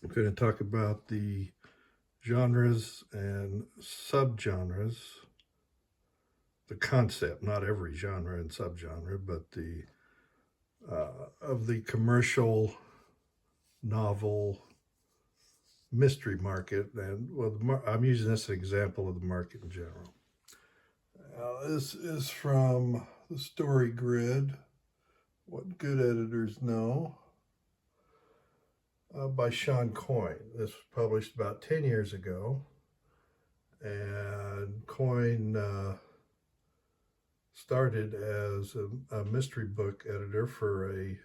I'm going to talk about the genres and subgenres, the concept, not every genre and subgenre, but the of the commercial novel mystery market. And well, I'm using this as an example of the market in general. This is from the Story Grid, What Good Editors Know, by Sean Coyne. This was published about 10 years ago. And Coyne started as a mystery book editor for a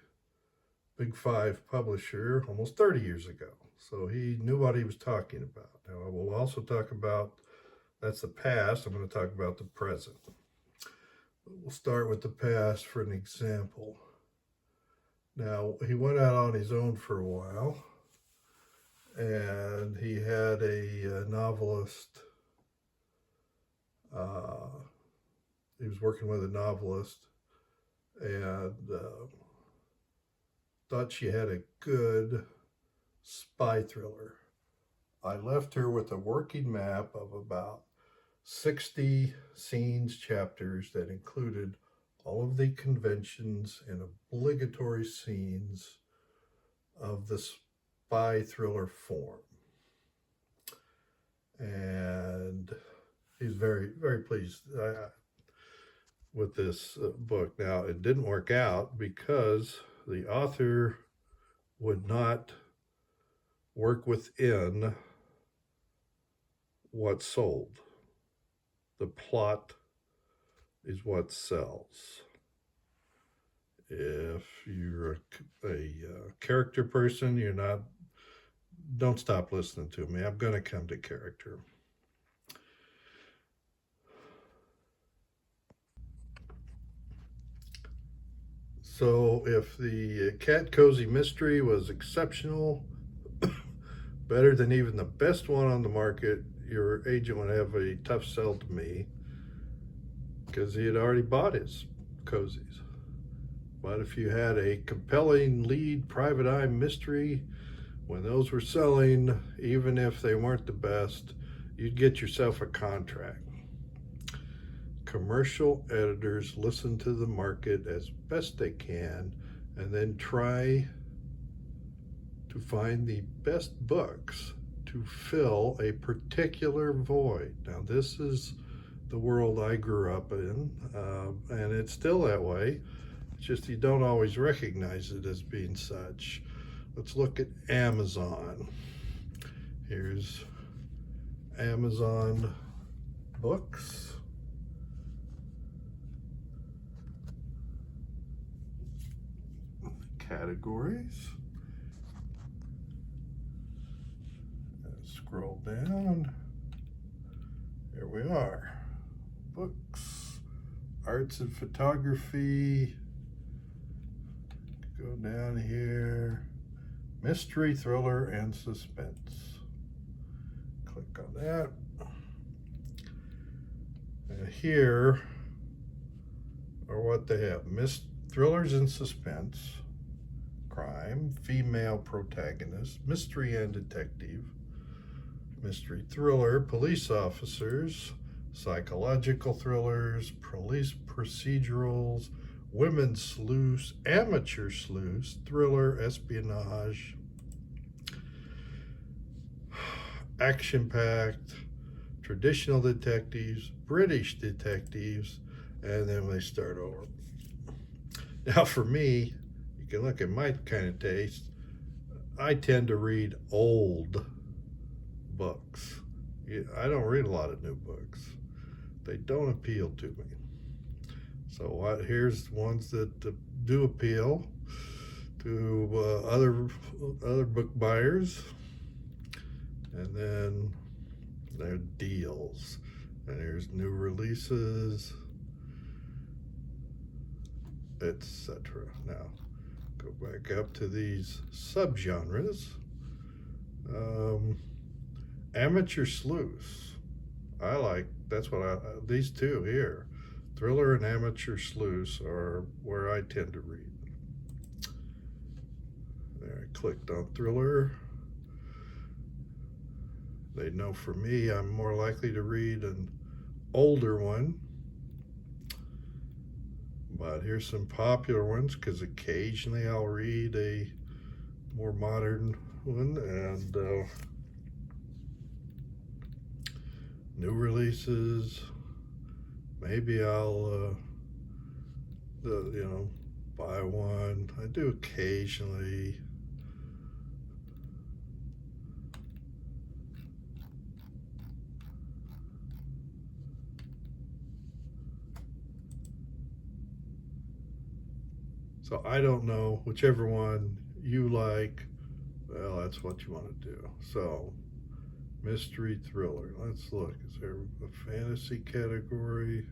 Big Five publisher almost 30 years ago. So he knew what he was talking about. Now, I will also talk about, that's the past. I'm going to talk about the present. We'll start with the past for an example. Now, he went out on his own for a while, and he had a novelist. He was working with a novelist and thought she had a good spy thriller. I left her with a working map of about 60 scenes, chapters that included all of the conventions and obligatory scenes of the spy thriller form. And he's very, very pleased with this book. Now, it didn't work out because the author would not work within what sold. The plot is what sells. If you're a character person, don't stop listening to me. I'm going to come to character. So if the Cat Cozy Mystery was exceptional, better than even the best one on the market, your agent would have a tough sell to me because he had already bought his cozies. But if you had a compelling lead private eye mystery, when those were selling, even if they weren't the best, you'd get yourself a contract. Commercial editors listen to the market as best they can and then try to find the best books to fill a particular void. Now, this is the world I grew up in, and it's still that way. It's just you don't always recognize it as being such. Let's look at Amazon. Here's Amazon books. Categories. Scroll down. Here we are. Books, arts and photography. Go down here. Mystery, thriller, and suspense. Click on that. And here are what they have. Thrillers and suspense, crime, female protagonist, mystery and detective, mystery thriller, police officers, psychological thrillers, police procedurals, women's sleuths, amateur sleuths, thriller, espionage, action-packed, traditional detectives, British detectives, and then they start over. Now for me, you can look at my kind of taste. I tend to read old books. I don't read a lot of new books. They don't appeal to me. So here's ones that do appeal to other book buyers. And then there are deals. And here's new releases, etc. Now, go back up to these subgenres. Amateur sleuths. These two here. Thriller and amateur sleuths are where I tend to read. There, I clicked on thriller. They know for me, I'm more likely to read an older one. But here's some popular ones, because occasionally I'll read a more modern one, and new releases. Maybe I'll buy one. I do occasionally. So I don't know, whichever one you like, well, that's what you want to do. So, mystery thriller. Let's look. Is there a fantasy category?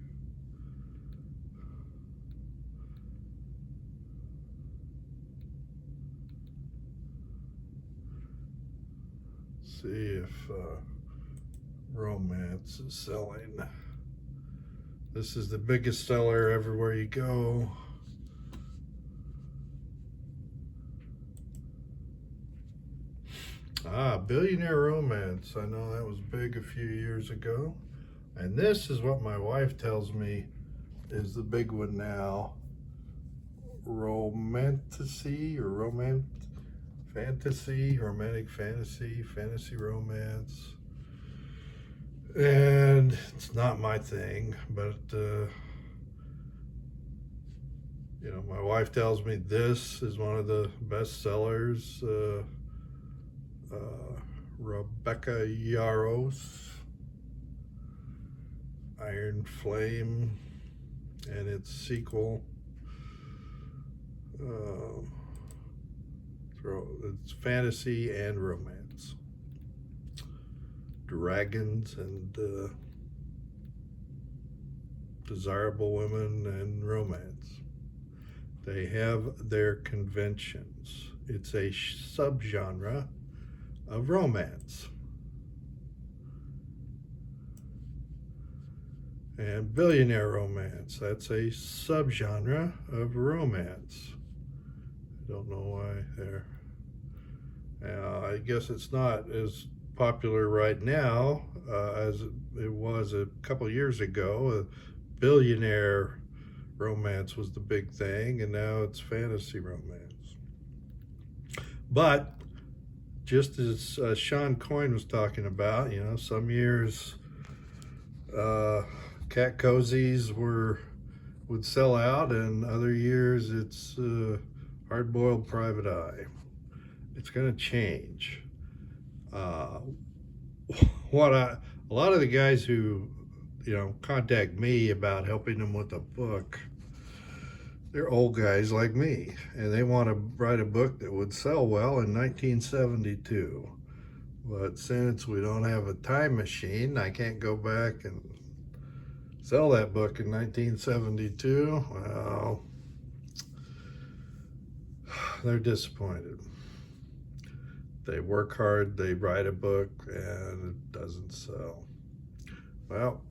See if romance is selling. This is the biggest seller everywhere you go. Billionaire Romance. I know that was big a few years ago. And this is what my wife tells me is the big one now. Romantasy or fantasy, romantic fantasy, fantasy romance. And it's not my thing, but my wife tells me this is one of the best sellers. Rebecca Yarros, Iron Flame, and its sequel. It's fantasy and romance. Dragons and desirable women and romance. They have their conventions. It's a subgenre of romance. And billionaire romance, that's a subgenre of romance. I don't know why there. I guess it's not as popular right now as it was a couple years ago. Billionaire romance was the big thing, and now it's fantasy romance. But just as Sean Coyne was talking about, some years cat cozies would sell out, and other years it's hard-boiled private eye. It's going to change. A lot of the guys who contact me about helping them with a book, they're old guys like me, and they want to write a book that would sell well in 1972. But since we don't have a time machine, I can't go back and sell that book in 1972. Well, they're disappointed. They work hard, they write a book, and it doesn't sell. Well,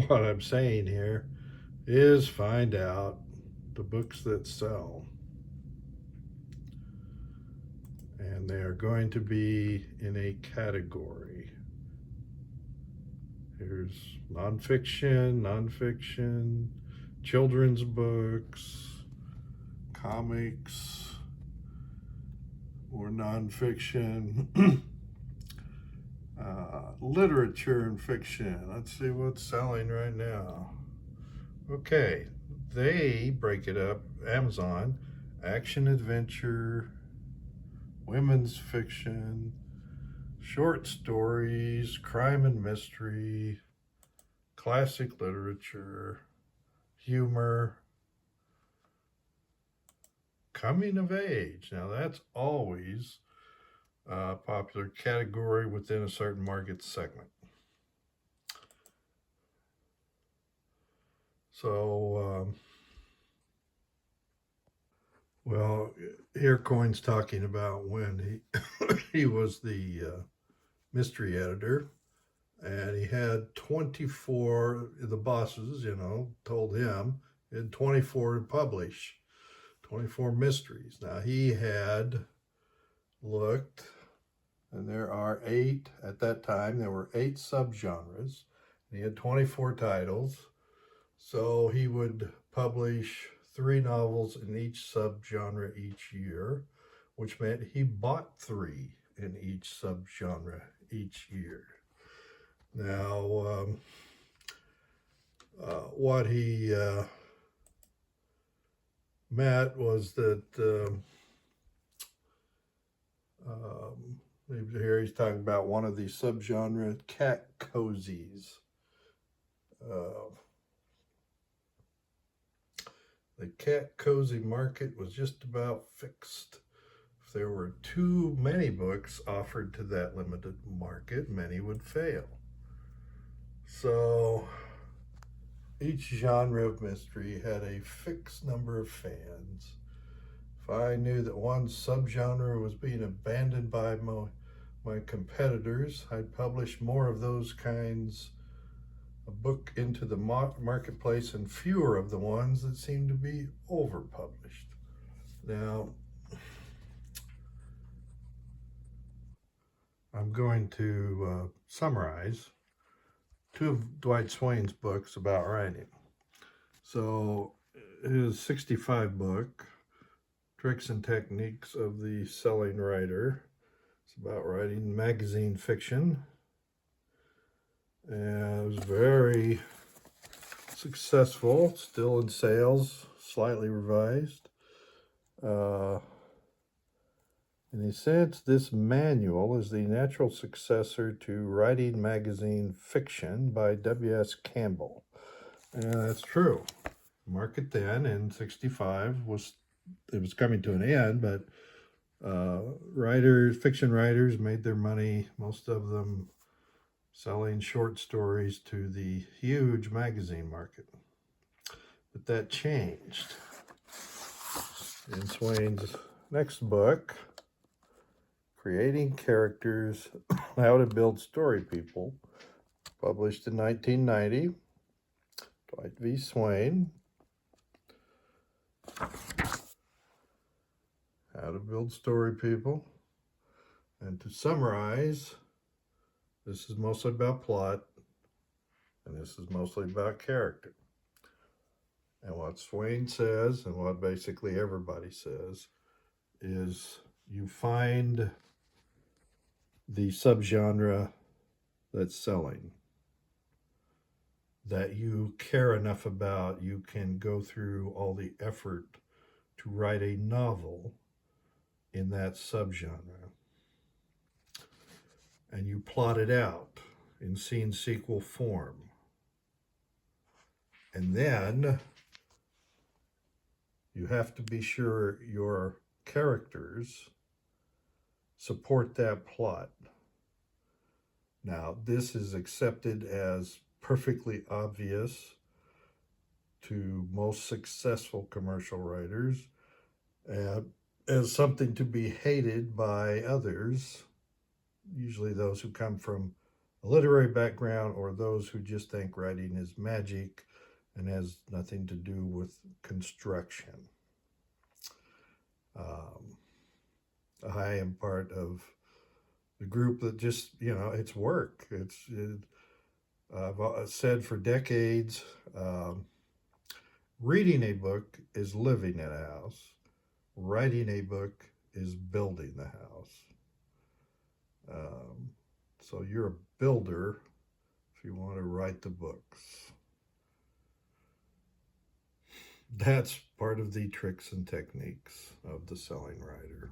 what I'm saying here is find out the books that sell. And they are going to be in a category. Here's nonfiction, children's books, comics, or nonfiction, literature and fiction. Let's see what's selling right now. Okay, they break it up. Amazon, action adventure, women's fiction, short stories, crime and mystery, classic literature, humor, coming of age. Now that's always a popular category within a certain market segment. So, well, here Coyne's talking about when he was the mystery editor, and he had 24, the bosses, told him he had 24 to publish, 24 mysteries. Now he had looked, and there are 8, at that time, there were 8 subgenres. He had 24 titles, so he would publish 3 novels in each subgenre each year, which meant he bought 3 in each subgenre each year. Now, what he meant was that here he's talking about one of these subgenre, cat cozies. The cat cozy market was just about fixed. If there were too many books offered to that limited market, many would fail. So each genre of mystery had a fixed number of fans. If I knew that one subgenre was being abandoned by my competitors, I'd publish more of those kinds of book into the marketplace and fewer of the ones that seem to be overpublished. Now, I'm going to summarize 2 of Dwight Swain's books about writing. So his 65 book, Tricks and Techniques of the Selling Writer, it's about writing magazine fiction. And it was very successful, still in sales, slightly revised. In a sense, this manual is the natural successor to Writing Magazine Fiction by W.S. Campbell. And that's true. Market then in 65 was coming to an end, but fiction writers made their money, most of them selling short stories to the huge magazine market. But that changed. In Swain's next book, Creating Characters, How to Build Story People, published in 1990, Dwight V. Swain. How to Build Story People. And to summarize, this is mostly about plot, and this is mostly about character. And what Swain says, and what basically everybody says, is you find the subgenre that's selling, that you care enough about, you can go through all the effort to write a novel in that subgenre. And you plot it out in scene sequel form. And then you have to be sure your characters support that plot. Now, this is accepted as perfectly obvious to most successful commercial writers, as something to be hated by others, usually those who come from a literary background or those who just think writing is magic and has nothing to do with construction. I am part of the group that just, it's work. I've said for decades, reading a book is living in a house. Writing a book is building the house. So you're a builder if you want to write the books. That's part of the tricks and techniques of the selling writer.